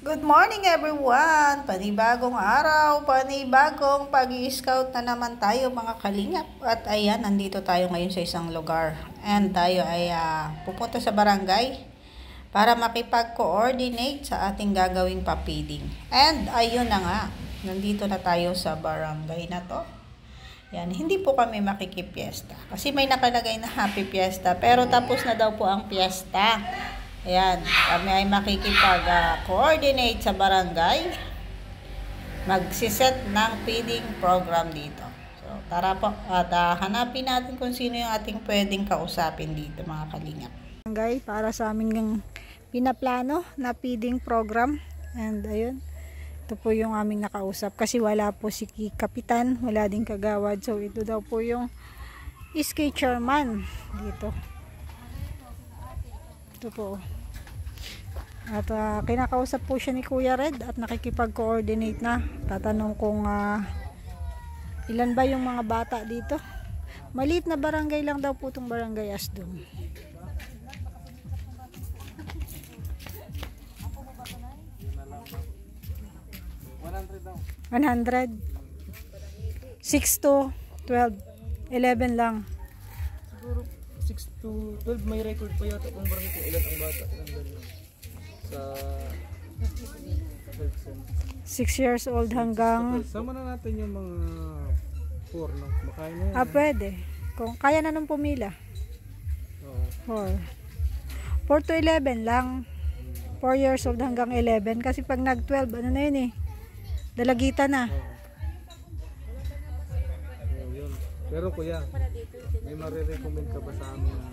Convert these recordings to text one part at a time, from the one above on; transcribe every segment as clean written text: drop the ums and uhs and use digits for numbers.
Good morning everyone! Panibagong araw, panibagong pag-i-scout na naman tayo mga kalingap. At ayan, nandito tayo ngayon sa isang lugar. And tayo ay pupunta sa barangay para makipag-coordinate sa ating gagawing papiding. And ayun na nga, nandito na tayo sa barangay na to. Yan, hindi po kami makikipiesta. Kasi may nakalagay na happy fiesta, pero tapos na daw po ang fiesta. Ayan, kami ay makikipag-coordinate sa barangay. Magsiset ng feeding program dito. So, tara po at hanapin natin kung sino yung ating pwedeng kausapin dito mga kalingap. Barangay para sa aming pinaplano na feeding program. And ayun, ito po yung aming nakausap. Kasi wala po si Kapitan, wala din kagawad. So, ito daw po yung SK chairman dito. Ito po. At kinakausap po siya ni Kuya Red at nakikipag-coordinate na. Tatanong kung ilan ba yung mga bata dito. Maliit na barangay lang daw po itong barangay Asdum. $100. 6 to 12. 11 lang. Siguro 6 to 12 may record pa yata kung barangay kung ilan ang bata. Sa 6 years old hanggang... Sama na natin yung mga 4, no? Makain na yan. Pwede. Kung kaya na nung pumila. Oo. 4 to 11 lang. 4 years old hanggang 11. Kasi pag nag-12, ano na yun eh. Dalagita na. Yun. Pero kuya, may marirecommend ka ba sa amin na...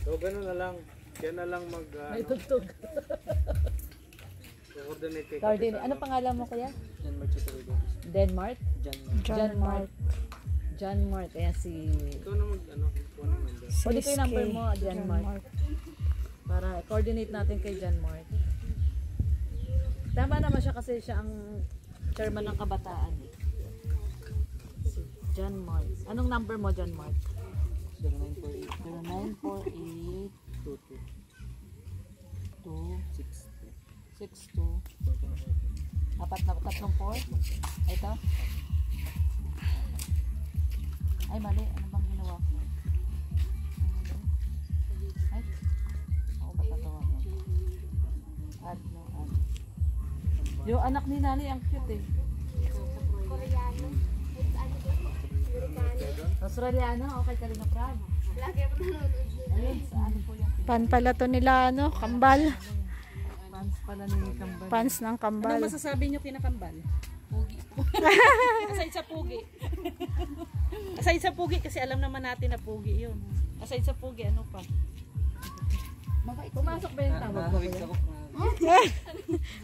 So, gano'n na lang. Kaya na lang May tugtog. coordinate kay Coordinate. Ano pangalan mo kuya? Denmark. Denmark. John Mart. Ayan si... Ito na kuha naman dyan. Pwede ko yung number mo, John Mart. Para coordinate natin kay John Mart. Tama naman siya kasi siya ang chairman ng kabataan. Si John Mart. Anong number mo, John Mart? 0948-262. Apat na tatlong 4. Ito. Ay mali, ano bang ginawa ko? Ay, ako ba tatawa ko? Add. Yung anak ni Nani ang cute eh. Koreano. Australiano, okay ka rin na Prad. Lagi ako nanonood. Ayun, saan po yung Pan pala to nila, kambal. fans pala ni Kambal. Fans ng kambal. Ano masasabi nyo kinakambal? Pugi po. Aside sa pugi. Aside sa pugi kasi alam naman natin na pugi yun. Aside sa pugi, ano pa? Pumasok ba yung tawag ko?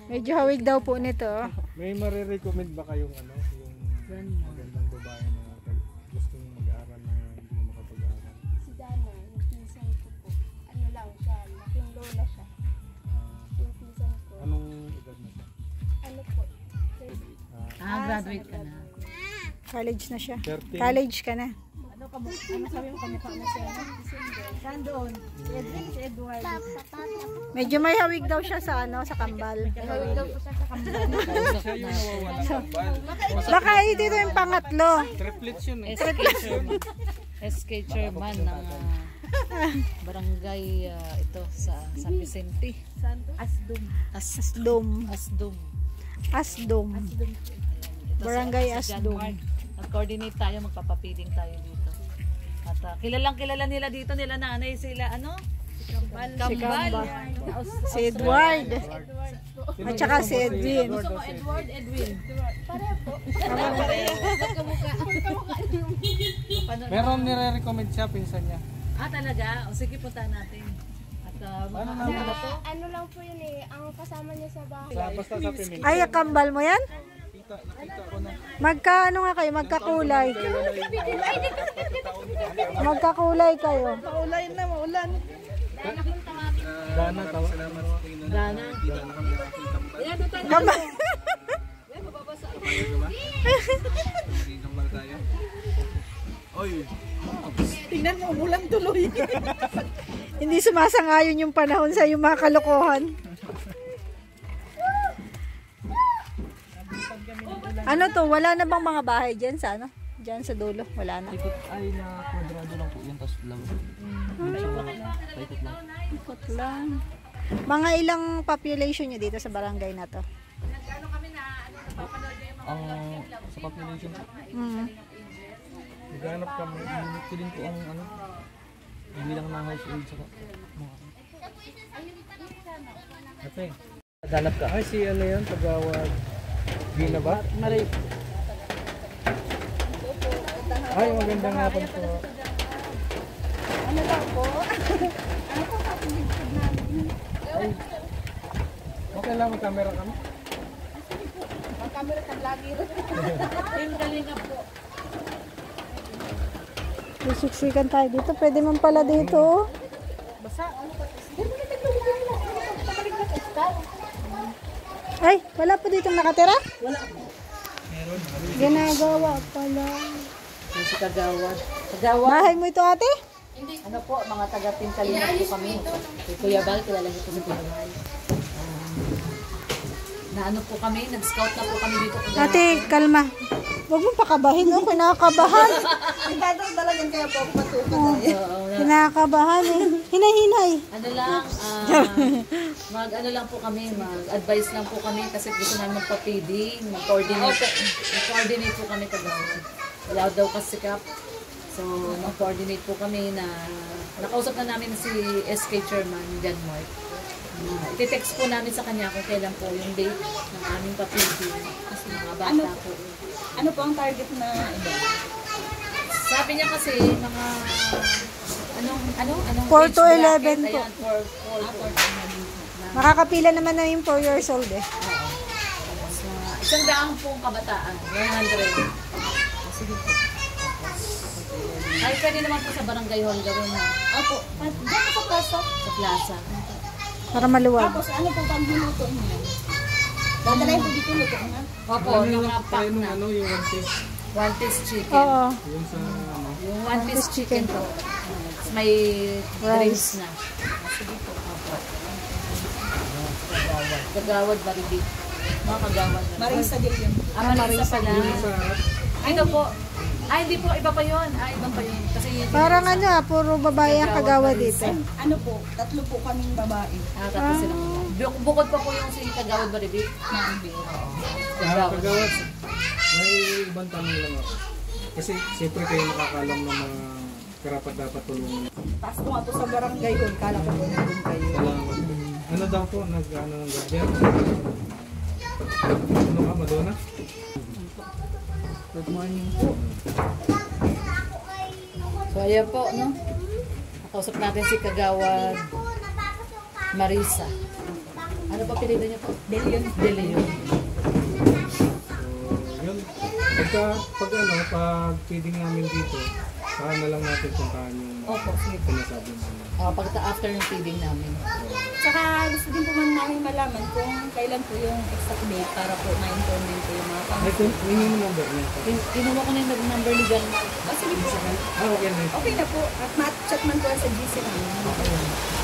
Medyo hawig daw po nito. May marirecommend ba kayong yung magandang babae na gustong mag-aaral na hindi mo makapag-aaral? Si Dana, yung pinsan ko po. Ano lang siya, laking lola siya. Yung pinsan ko. Anong edad na siya? Ano po? Graduate ka na. College na siya. 13. College ka na. Ano sabi mo kamukha mo siya? Saan doon? Si Edward. Medyo may hawig daw siya sa sa kambal. Hawig daw po siya sa Kambal. Siya yung nawawala ng bal. Baka dito yung pangatlo. Triplets yun eh. SK chairman ng barangay ito sa San Vicente. Asdum. Asdum. Asdum. Barangay Asdum. Nag-coordinate tayo, magpapapiling tayo dito. At kilala nila dito, nila nanay sila, ano? Kambal. Si Edward. At saka si Edwin. Gusto mo Edwin. Pareho po. Meron nire-recommend siya, pinsan niya. Talaga? O sige, punta natin. At Ano lang po yun eh, ang kasama niya sa bahay. Basta sa Pimil. Ay, kambal mo yan? Nakita ko na. Magkaano nga kayo? Magkakulay. Magkakulay kayo. maulay na, maulan. Dana, tawa. Dana. Kambal. Oy. Tingnan mo, umulan tuloy. Hindi sumasangayon yung panahon sa yung mga kalokohan. Ano to? Wala na bang mga bahay dyan sa ano? Dyan sa dulo? Wala na. Ikot ay na kwadrado lang po yun, tapos lang. Paikot lang. Ikot lang. Mga ilang population nyo dito sa barangay na to? Ang sa population po, Naghanap kami. ito din po ang ano, bilang ng household sa mga. Ate, Danap ka. ay si ano yan, Tagawag. Gina ba? Maray. Ay, magandang hapon po. Ano daw po? Ano po kapilipid namin? Okay lang, mag-camera kami. Mag-camera ka lagi rin. Yung galinga po. Susiksikan tayo dito. Pwede man pala dito. Ay, wala pa dito nakatira? Wala. Ginagawa pala. Yung si Kagawad. Kagawad. Bahay mo ito, ate? Ano po, mga taga-Pinkalingat po kami. Si Kuya Bal, kilala niyo po si Kuya Bal. Na ano po kami, nag-scout na po kami dito. Ate, kalma. Huwag mong pakabahin, oh. Kinakabahan. Kinakabahan, eh. Hinay-hinay. Ano lang, mag-ano lang po kami, mag-advise lang po kami kasi gusto namin magpa-feeding, mag-coordinate po kami Kagawad. Wala daw kasikap. So, mag-coordinate po kami na nakausap na namin si SK Chairman, Jan Mark. Iti-text po namin sa kanya kung kailan po yung date ng aming pa-feeding. Kasi mga bata po. Ano po ang target na iba? Sabi niya kasi mga anong 4 to age 11 bracket, po. ayan, 4 Makakapila naman na yung 4 years old, eh. isang daang pong kabataan, 100. Sige po. Ay, pwede naman po sa barangay hall gawin na. Opo, diyan sa plaza. Sa plaza. Para maluwag. Tapos ano po pang niluto niyo? Dadalhin po dito luto na. Opo, Ano yung lang mga tayo pack nung na. ano, yung one piece. One piece chicken. Oo. Yung sa ano. Yung one piece chicken po. Tapos may drinks na. Sige po. Opo. Kagawad. Kagawad, Baribig. Mga kagawad na. Marisa din yun. Marisa pala. Yung sa Ito po. Ay, hindi po. Iba pa yun. Ay, iba pa yun. Kasi yun. Parang ano, puro babae ang kagawa dito. Ano po, tatlo po kaming babae. Tapos silang bukod pa po yung si Kagawad Baribig. Kagawad. Kagawad. May ibang tanong lang ako. Kasi siyempre kayo nakakalam ng mga karapat dapat tulungan. Tapos kung ato sa barangay hall, kala ko po nandun kayo. Salamat. Ano daw po, nag-ano ng guardian? Ano ka, Madonna? Good morning po. So, ayan po, no? Nakausap natin si Kagawad Marisa. Ano pa pinili niya po? De Leon. So, yun. Pag feeding namin dito, saka na lang natin puntahan yung Opo, sige. sinasabi namin. After ng feeding namin. Tsaka gusto din po man namin malaman kung kailan po yung exact date para po ma-inform din po yung mga Ay, pamilya. kung hindi mo number niya. Kinuha ko na yung number ni Jan. Sige po. Okay na. Okay na po. At ma-chat man po sa GC namin.